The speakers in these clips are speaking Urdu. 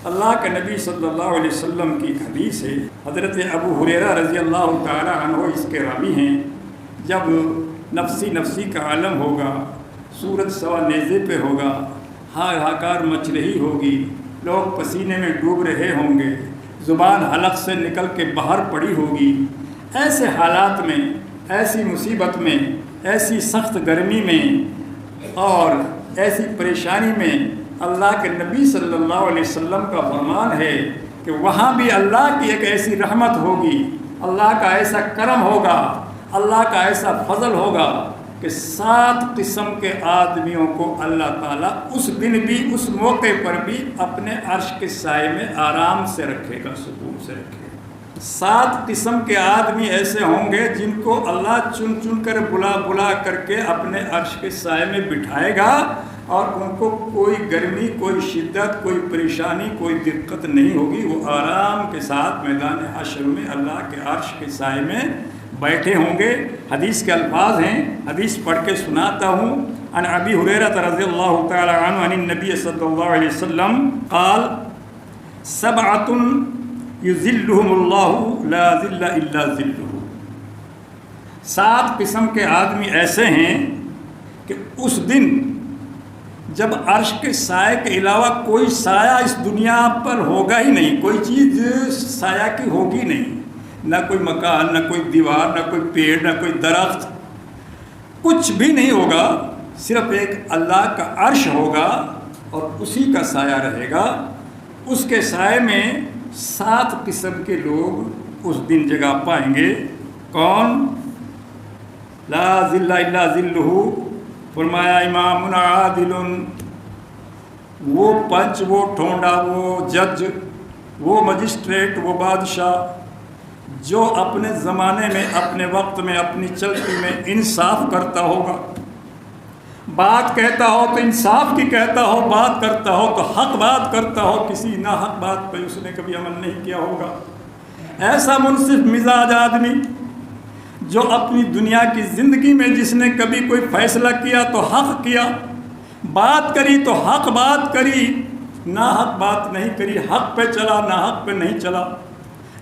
اللہ کے نبی صلی اللہ علیہ وسلم کی حدیث ہے، حضرت ابو ہریرہ رضی اللہ تعالی عنہ اس کے راوی ہیں، جب نفسی نفسی کا عالم ہوگا، سورج سوا نیزے پہ ہوگا، ہاکار مچ رہی ہوگی، لوگ پسینے میں ڈوب رہے ہوں گے، زبان حلق سے نکل کے باہر پڑی ہوگی، ایسے حالات میں، ایسی مصیبت میں، ایسی سخت گرمی میں اور ایسی پریشانی میں اللہ کے نبی صلی اللہ علیہ وسلم کا فرمان ہے کہ وہاں بھی اللہ کی ایک ایسی رحمت ہوگی، اللہ کا ایسا کرم ہوگا، اللہ کا ایسا فضل ہوگا کہ 7 قسم کے آدمیوں کو اللہ تعالیٰ اس دن بھی، اس موقع پر بھی اپنے عرش کے سائے میں آرام سے رکھے گا، سکون سے رکھے گا۔ 7 قسم کے آدمی ایسے ہوں گے جن کو اللہ چن چن کر بلا بلا کر کے اپنے عرش کے سائے میں بٹھائے گا، اور ان کو کوئی گرمی، کوئی شدت، کوئی پریشانی، کوئی دقت نہیں ہوگی، وہ آرام کے ساتھ میدان حشر میں اللہ کے عرش کے سائے میں بیٹھے ہوں گے۔ حدیث کے الفاظ ہیں، حدیث پڑھ کے سناتا ہوں۔ عن ابی ہریرہ رضی اللہ تعالی عنہ عن النبی صلی اللہ علیہ وسلم قال 7 یظلهم اللہ لا ظل الا ظلہ۔ 7 قسم کے آدمی ایسے ہیں کہ اس دن جب عرش کے سائے کے علاوہ کوئی سایہ اس دنیا پر ہوگا ہی نہیں، کوئی چیز سایہ کی ہوگی نہیں، نہ کوئی مکان، نہ کوئی دیوار، نہ کوئی پیڑ، نہ کوئی درخت، کچھ بھی نہیں ہوگا، صرف ایک اللہ کا عرش ہوگا اور اسی کا سایہ رہے گا۔ اس کے سائے میں 7 قسم کے لوگ اس دن جگہ پائیں گے۔ کون؟ لا ظل الا ظلہ، فرمایا امام عادل، وہ پنچ، وہ ٹھونڈا، وہ جج، وہ مجسٹریٹ، وہ بادشاہ جو اپنے زمانے میں، اپنے وقت میں، اپنی چلتی میں انصاف کرتا ہوگا، بات کہتا ہو تو انصاف کی کہتا ہو، بات کرتا ہو تو حق بات کرتا ہو، کسی ناحق بات پہ اس نے کبھی عمل نہیں کیا ہوگا۔ ایسا منصف مزاج آدمی جو اپنی دنیا کی زندگی میں جس نے کبھی کوئی فیصلہ کیا تو حق کیا، بات کری تو حق بات کری، ناحق بات نہیں کری، حق پہ چلا، ناحق پہ نہیں چلا،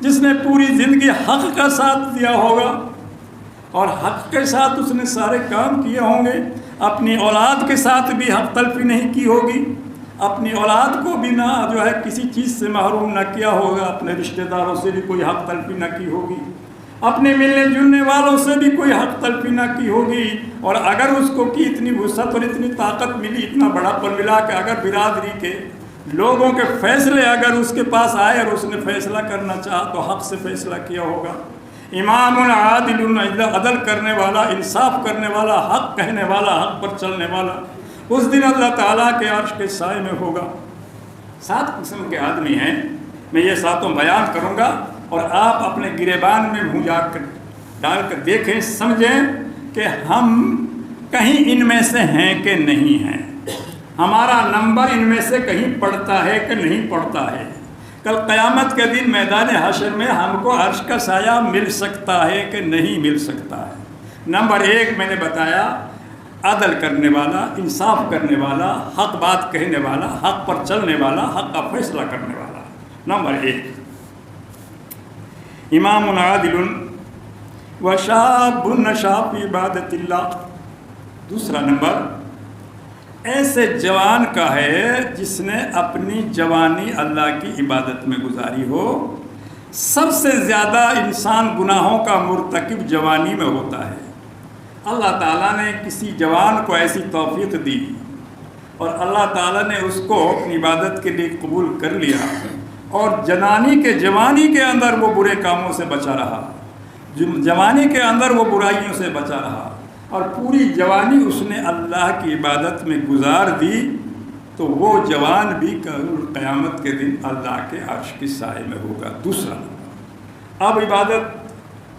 جس نے پوری زندگی حق کا ساتھ دیا ہوگا اور حق کے ساتھ اس نے سارے کام کیے ہوں گے، اپنی اولاد کے ساتھ بھی حق تلفی نہیں کی ہوگی، اپنی اولاد کو بھی نہ جو ہے کسی چیز سے محروم نہ کیا ہوگا، اپنے رشتہ داروں سے بھی کوئی حق تلفی نہ کی ہوگی، اپنے ملنے جلنے والوں سے بھی کوئی حق تلفی نہ کی ہوگی، اور اگر اس کو کی اتنی وسعت اور اتنی طاقت ملی، اتنا بڑا پر ملا کہ اگر برادری کے لوگوں کے فیصلے اگر اس کے پاس آئے اور اس نے فیصلہ کرنا چاہا تو حق سے فیصلہ کیا ہوگا۔ امام عادل، عدل کرنے والا، انصاف کرنے والا، حق کہنے والا، حق پر چلنے والا، اس دن اللہ تعالیٰ کے عرش کے سائے میں ہوگا۔ 7 قسم کے آدمی ہیں، میں یہ 7 بیان کروں گا اور آپ اپنے گریبان میں منہ ڈال کر دیکھیں، سمجھیں کہ ہم کہیں ان میں سے ہیں کہ نہیں ہیں، ہمارا نمبر ان میں سے کہیں پڑتا ہے کہ نہیں پڑتا ہے۔ کل قیامت کے دن میدان حشر میں ہم کو عرش کا سایہ مل سکتا ہے کہ نہیں مل سکتا ہے۔ نمبر 1 میں نے بتایا، عدل کرنے والا، انصاف کرنے والا، حق بات کہنے والا، حق پر چلنے والا، حق کا فیصلہ کرنے والا، نمبر 1۔ امام عادل وشاب نشا فی عبادت اللہ۔ دوسرا نمبر ایسے جوان کا ہے جس نے اپنی جوانی اللہ کی عبادت میں گزاری ہو۔ سب سے زیادہ انسان گناہوں کا مرتکب جوانی میں ہوتا ہے۔ اللہ تعالیٰ نے کسی جوان کو ایسی توفیق دی اور اللہ تعالیٰ نے اس کو اپنی عبادت کے لیے قبول کر لیا، اور جوانی کے اندر وہ برے کاموں سے بچا رہا، جوانی کے اندر وہ برائیوں سے بچا رہا، اور پوری جوانی اس نے اللہ کی عبادت میں گزار دی، تو وہ جوان بھی قیامت کے دن اللہ کے عرش کے سائے میں ہوگا۔ دوسرا، اب عبادت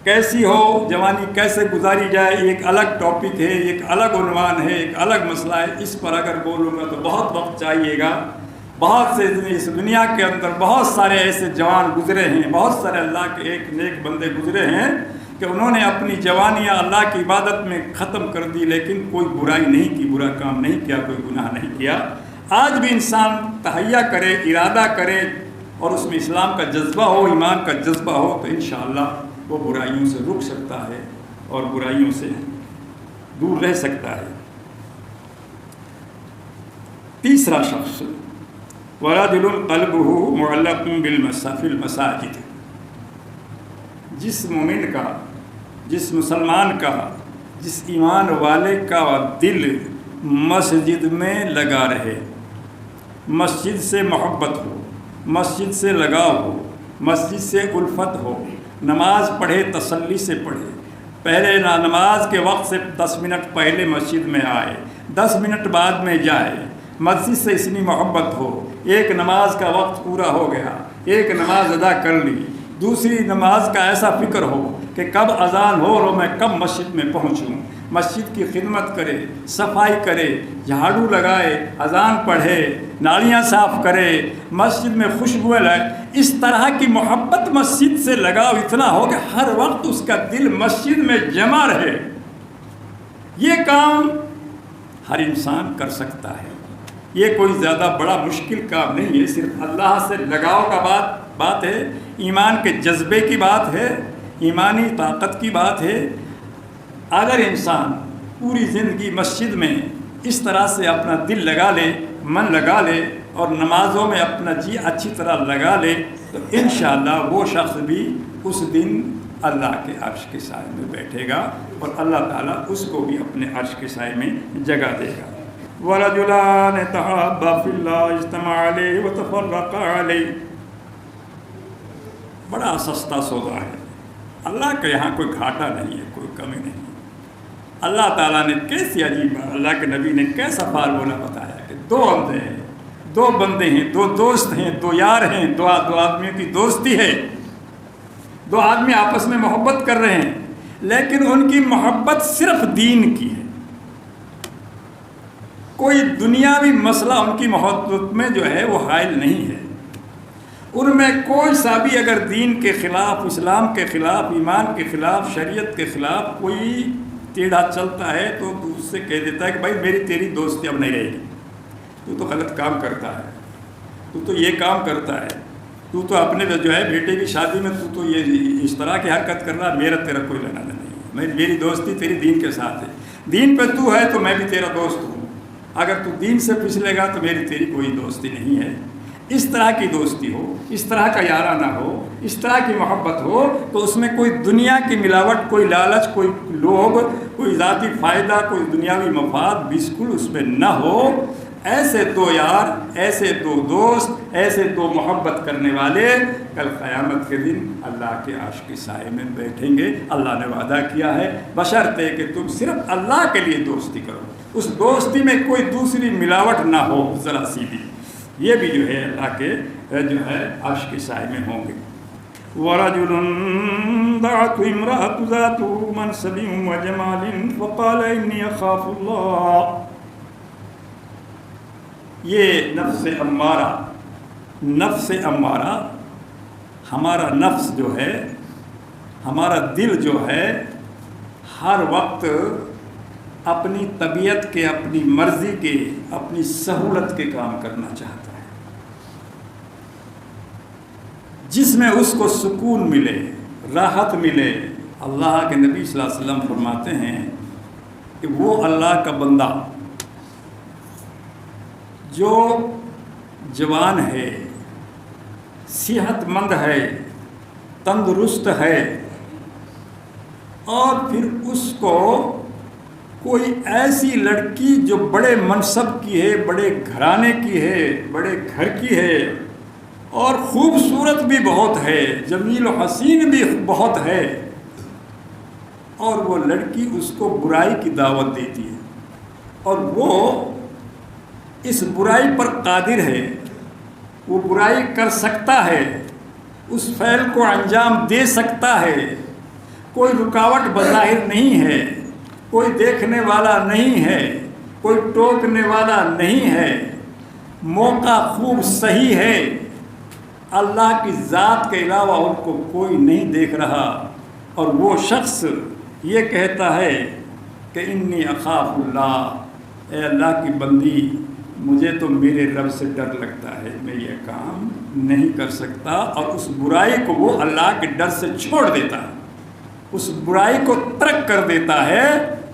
کیسی ہو، جوانی کیسے گزاری جائے، ایک الگ ٹاپک ہے، ایک الگ عنوان ہے، ایک الگ مسئلہ ہے۔ اس پر اگر بولوں گا تو بہت وقت چاہیے گا۔ بہت سے اس دنیا کے اندر بہت سارے ایسے جوان گزرے ہیں، بہت سارے اللہ کے ایک نیک بندے گزرے ہیں کہ انہوں نے اپنی جوانیاں اللہ کی عبادت میں ختم کر دی، لیکن کوئی برائی نہیں کی، برا کام نہیں کیا، کوئی گناہ نہیں کیا۔ آج بھی انسان تہیہ کرے، ارادہ کرے اور اس میں اسلام کا جذبہ ہو، ایمان کا جذبہ ہو، تو انشاءاللہ وہ برائیوں سے رک سکتا ہے اور برائیوں سے دور رہ سکتا ہے۔ تیسرا شخص وَرَجُلٌ قَلْبُهُ مُعَلَّقٌ فِي الْمَسَاجِدِ، جس مومن کا، جس مسلمان کا، جس ایمان والے کا دل مسجد میں لگا رہے، مسجد سے محبت ہو، مسجد سے لگاؤ ہو، مسجد سے الفت ہو، نماز پڑھے تسلی سے پڑھے، پہلے نماز کے وقت سے 10 منٹ پہلے مسجد میں آئے، 10 منٹ بعد میں جائے، مسجد سے اتنی محبت ہو، ایک نماز کا وقت پورا ہو گیا، ایک نماز ادا کر لی، دوسری نماز کا ایسا فکر ہو کہ کب اذان ہو اور میں کب مسجد میں پہنچوں، مسجد کی خدمت کرے، صفائی کرے، جھاڑو لگائے، اذان پڑھے، نالیاں صاف کرے، مسجد میں خوشبوئیں لائے، اس طرح کی محبت مسجد سے لگاؤ اتنا ہو کہ ہر وقت اس کا دل مسجد میں جمع رہے۔ یہ کام ہر انسان کر سکتا ہے، یہ کوئی زیادہ بڑا مشکل کام نہیں ہے، صرف اللہ سے لگاؤ کا بات ہے، ایمان کے جذبے کی بات ہے، ایمانی طاقت کی بات ہے۔ اگر انسان پوری زندگی مسجد میں اس طرح سے اپنا دل لگا لے، من لگا لے اور نمازوں میں اپنا جی اچھی طرح لگا لے، تو انشاءاللہ وہ شخص بھی اس دن اللہ کے عرش کے سائے میں بیٹھے گا اور اللہ تعالیٰ اس کو بھی اپنے عرش کے سائے میں جگہ دے گا۔ وَرَجُلَانِ تَحَابَّا فِي اللَّهِ اجْتَمَعَا عَلَيْهِ وَتَفَرَّقَا عَلَيْهِ، بڑا سستا سودا ہے، اللہ کے یہاں کوئی گھاٹا نہیں ہے، کوئی کمی نہیں۔ اللہ تعالیٰ نے کیسی عجیب، اللہ کے نبی نے کیسا فارمولہ بتایا کہ دو بندے ہیں، دو دوست ہیں، دو یار ہیں، دو آدمیوں کی دوستی ہے، دو آدمی آپس میں محبت کر رہے ہیں، لیکن ان کی محبت صرف دین کی ہے، کوئی دنیاوی مسئلہ ان کی محبت میں جو ہے وہ حائل نہیں ہے۔ ان میں کوئی سا بھی اگر دین کے خلاف، اسلام کے خلاف، ایمان کے خلاف، شریعت کے خلاف کوئی ٹیڑھا چلتا ہے تو اس سے کہہ دیتا ہے کہ بھائی میری تیری دوستی اب نہیں رہے گی، تو غلط کام کرتا ہے، تو یہ کام کرتا ہے، تو اپنے جو ہے بیٹے کی شادی میں تو یہ اس طرح کی حرکت کر رہا ہے، میرا تیرا کوئی لینا نہیں ہے، میری دوستی تیری دین کے ساتھ ہے، دین پہ تو ہے تو میں بھی تیرا دوست ہوں، اگر تو دین سے پچھلے گا تو میری تیری کوئی دوستی نہیں ہے۔ اس طرح کی دوستی ہو، اس طرح کا یارانہ ہو، اس طرح کی محبت ہو تو اس میں کوئی دنیا کی ملاوٹ، کوئی لالچ، کوئی لوبھ، کوئی ذاتی فائدہ، کوئی دنیاوی مفاد بالکل اس میں نہ ہو۔ ایسے دو یار، ایسے دو دوست، ایسے دو محبت کرنے والے کل قیامت کے دن اللہ کے عرش کے سائے میں بیٹھیں گے۔ اللہ نے وعدہ کیا ہے بشرطے کہ تم صرف اللہ کے لیے دوستی کرو، اس دوستی میں کوئی دوسری ملاوٹ نہ ہو ذرا سی بھی، یہ بھی جو ہے اللہ کے جو ہے عرش کے سائے میں ہوں گے۔ وَرَجُلٌ دَعَتْهُ امْرَأَةٌ ذَاتُ مَنْصَبٍ وَجَمَالٍ فَقَالَ إِنِّي أَخَافُ اللَّهَ، یہ نفس امارہ، ہمارا نفس جو ہے، ہمارا دل جو ہے ہر وقت اپنی طبیعت کے، اپنی مرضی کے، اپنی سہولت کے کام کرنا چاہتا ہے، جس میں اس کو سکون ملے، راحت ملے۔ اللہ کے نبی صلی اللہ علیہ وسلم فرماتے ہیں کہ وہ اللہ کا بندہ جو جوان ہے، صحت مند ہے، تندرست ہے، اور پھر اس کو کوئی ایسی لڑکی جو بڑے منصب کی ہے، بڑے گھرانے کی ہے، بڑے گھر کی ہے، اور خوبصورت بھی بہت ہے، جمیل و حسین بھی بہت ہے، اور وہ لڑکی اس کو برائی کی دعوت دیتی ہے، اور وہ اس برائی پر قادر ہے، وہ برائی کر سکتا ہے، اس فعل کو انجام دے سکتا ہے، کوئی رکاوٹ بظاہر نہیں ہے، کوئی دیکھنے والا نہیں ہے، کوئی ٹوکنے والا نہیں ہے، موقع خوب صحیح ہے، اللہ کی ذات کے علاوہ ان کو کوئی نہیں دیکھ رہا، اور وہ شخص یہ کہتا ہے کہ انی اخاف اللہ، اے اللہ کی بندی مجھے تو میرے رب سے ڈر لگتا ہے، میں یہ کام نہیں کر سکتا، اور اس برائی کو وہ اللہ کے ڈر سے چھوڑ دیتا ہے، اس برائی کو ترک کر دیتا ہے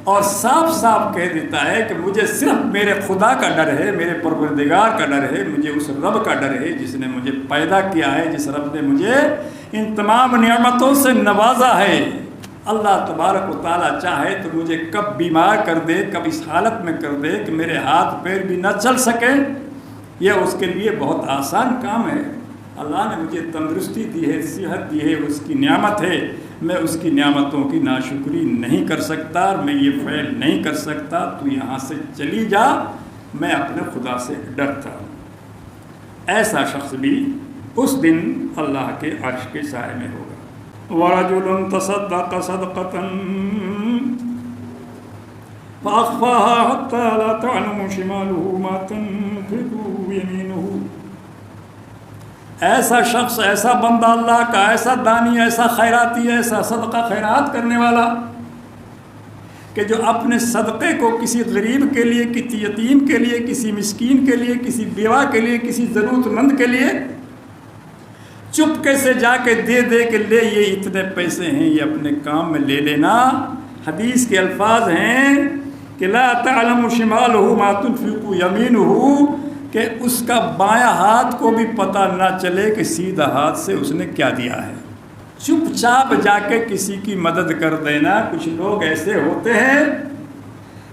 اور صاف صاف کہہ دیتا ہے کہ مجھے صرف میرے خدا کا ڈر ہے، میرے پروردگار کا ڈر ہے، مجھے اس رب کا ڈر ہے جس نے مجھے پیدا کیا ہے، جس رب نے مجھے ان تمام نعمتوں سے نوازا ہے۔ اللہ تبارک و تعالیٰ چاہے تو مجھے کب بیمار کر دے، کب اس حالت میں کر دے کہ میرے ہاتھ پیر بھی نہ چل سکے، یہ اس کے لیے بہت آسان کام ہے۔ اللہ نے مجھے تندرستی دی ہے، صحت دی ہے، اس کی نعمت ہے، میں اس کی نعمتوں کی ناشکری نہیں کر سکتا، اور میں یہ فعل نہیں کر سکتا، تو یہاں سے چلی جا، میں اپنے خدا سے ڈرتا ہوں۔ ایسا شخص بھی اس دن اللہ کے عرش کے سائے میں ہوگا۔ وَرَجُلٌ تَصَدَّقَ صَدْقَةً فَأَخْفَاهَا حَتَّى لَا تَعْلَمُ شِمَالُهُ مَا تُنْفِقُ يَمِينُهُ۔ ایسا شخص، ایسا بندہ اللہ کا، ایسا دانی، ایسا خیراتی، ایسا صدقہ خیرات کرنے والا کہ جو اپنے صدقے کو کسی غریب کے لیے، کسی یتیم کے لیے، کسی مسکین کے لیے، کسی بیوہ کے لیے، کسی ضرورت مند کے لیے چپکے سے جا کے دے دے کہ لے یہ اتنے پیسے ہیں، یہ اپنے کام میں لے لینا۔ حدیث کے الفاظ ہیں کہ لا تعلم شمالہ ما تنفق یمینہ، کہ اس کا بایاں ہاتھ کو بھی پتہ نہ چلے کہ سیدھا ہاتھ سے اس نے کیا دیا ہے۔ چپ چاپ جا کے کسی کی مدد کر دینا۔ کچھ لوگ ایسے ہوتے ہیں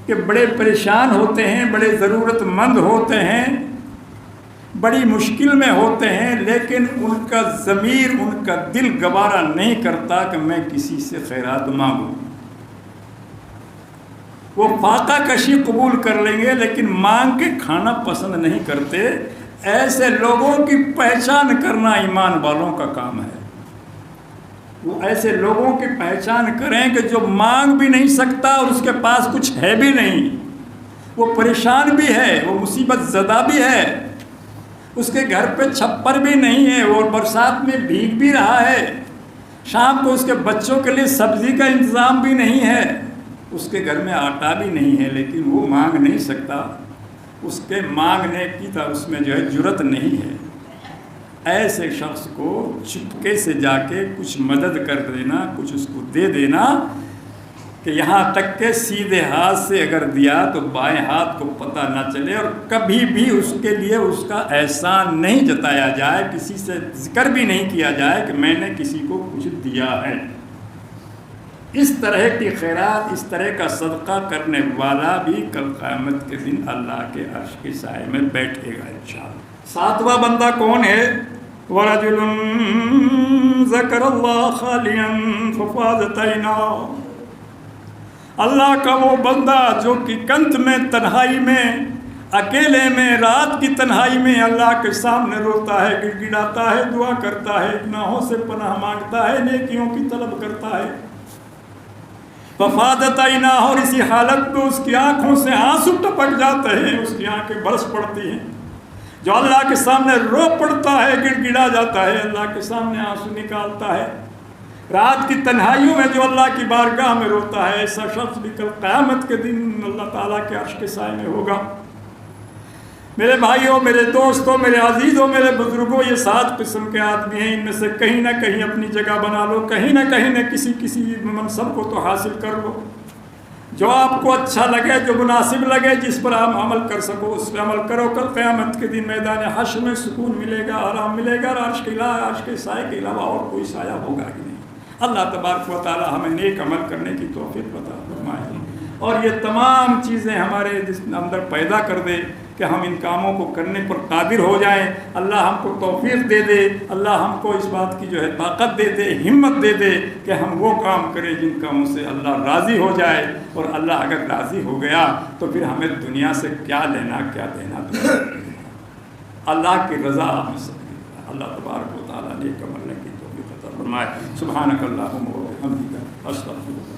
کہ بڑے پریشان ہوتے ہیں، بڑے ضرورت مند ہوتے ہیں، بڑی مشکل میں ہوتے ہیں، لیکن ان کا ضمیر، ان کا دل گوارا نہیں کرتا کہ میں کسی سے خیرات مانگوں۔ وہ فاقہ کشی قبول کر لیں گے لیکن مانگ کے کھانا پسند نہیں کرتے۔ ایسے لوگوں کی پہچان کرنا ایمان والوں کا کام ہے۔ وہ ایسے لوگوں کی پہچان کریں کہ جو مانگ بھی نہیں سکتا اور اس کے پاس کچھ ہے بھی نہیں، وہ پریشان بھی ہے، وہ مصیبت زدہ بھی ہے، اس کے گھر پہ چھپر بھی نہیں ہے، وہ برسات میں بھیگ بھی رہا ہے، شام کو اس کے بچوں کے لیے سبزی کا انتظام بھی نہیں ہے، اس کے گھر میں آٹا بھی نہیں ہے، لیکن وہ مانگ نہیں سکتا، اس کے مانگنے کی تو اس میں جو ہے جرت نہیں ہے۔ ایسے شخص کو چپکے سے جا کے کچھ مدد کر دینا، کچھ اس کو دے دینا، کہ یہاں تک کہ سیدھے ہاتھ سے اگر دیا تو بائیں ہاتھ کو پتہ نہ چلے، اور کبھی بھی اس کے لیے اس کا احسان نہیں جتایا جائے، کسی سے ذکر بھی نہیں کیا جائے کہ میں نے کسی کو کچھ دیا ہے۔ اس طرح کی خیرات، اس طرح کا صدقہ کرنے والا بھی کل قیامت کے دن اللہ کے عرش کے سائے میں بیٹھے گا انشاءاللہ۔ ساتواں بندہ کون ہے؟ وَرَجُلٌ ذَكَرَ اللَّهَ خَالِيًا فَفَاضَتْ عَيْنَاهُ۔ اللہ کا وہ بندہ جو کہ کنت میں، تنہائی میں، اکیلے میں، رات کی تنہائی میں اللہ کے سامنے روتا ہے، گڑ گڑاتا ہے، دعا کرتا ہے، گناہوں سے پناہ مانگتا ہے، نیکیوں کی طلب کرتا ہے۔ ففاضت عیناہ، اور اسی حالت میں اس کی آنکھوں سے آنسو ٹپک جاتے ہیں، اس کی آنکھیں برس پڑتی ہیں۔ جو اللہ کے سامنے رو پڑتا ہے، گڑ گڑا جاتا ہے، اللہ کے سامنے آنسو نکالتا ہے، رات کی تنہائیوں میں جو اللہ کی بارگاہ میں روتا ہے، ایسا شخص بھی کل قیامت کے دن اللہ تعالیٰ کے عرش کے سائے میں ہوگا۔ میرے بھائیوں، میرے دوستوں، میرے عزیزوں، میرے بزرگوں، یہ 7 قسم کے آدمی ہیں، ان میں سے کہیں نہ کہیں اپنی جگہ بنا لو، کہیں نہ کہیں نہ کسی منصب کو تو حاصل کر لو۔ جو آپ کو اچھا لگے، جو مناسب لگے، جس پر آپ عمل کر سکو اس پہ عمل کرو۔ کل قیامت کے دن میدان حشر میں سکون ملے گا، آرام ملے گا، اور عرش کے سائے کے علاوہ اور کوئی سایہ ہوگا ہی نہیں۔ اللہ تبارک و تعالی ہمیں نیک عمل کرنے کی توفیق عطا فرمائے، اور یہ تمام چیزیں ہمارے اندر پیدا کر دے کہ ہم ان کاموں کو کرنے پر قادر ہو جائیں۔ اللہ ہم کو توفیق دے دے، اللہ ہم کو اس بات کی جو ہے طاقت دے دے، ہمت دے دے کہ ہم وہ کام کریں جن کاموں سے اللہ راضی ہو جائے، اور اللہ اگر راضی ہو گیا تو پھر ہمیں دنیا سے کیا لینا کیا دینا۔ اللہ کی رضا ہمیں سب، اللہ تبارک و تعالیٰ نیک عمل کی توفیق عطا فرمائے۔ سبحانک اللہم و بحمدک، استغفرک۔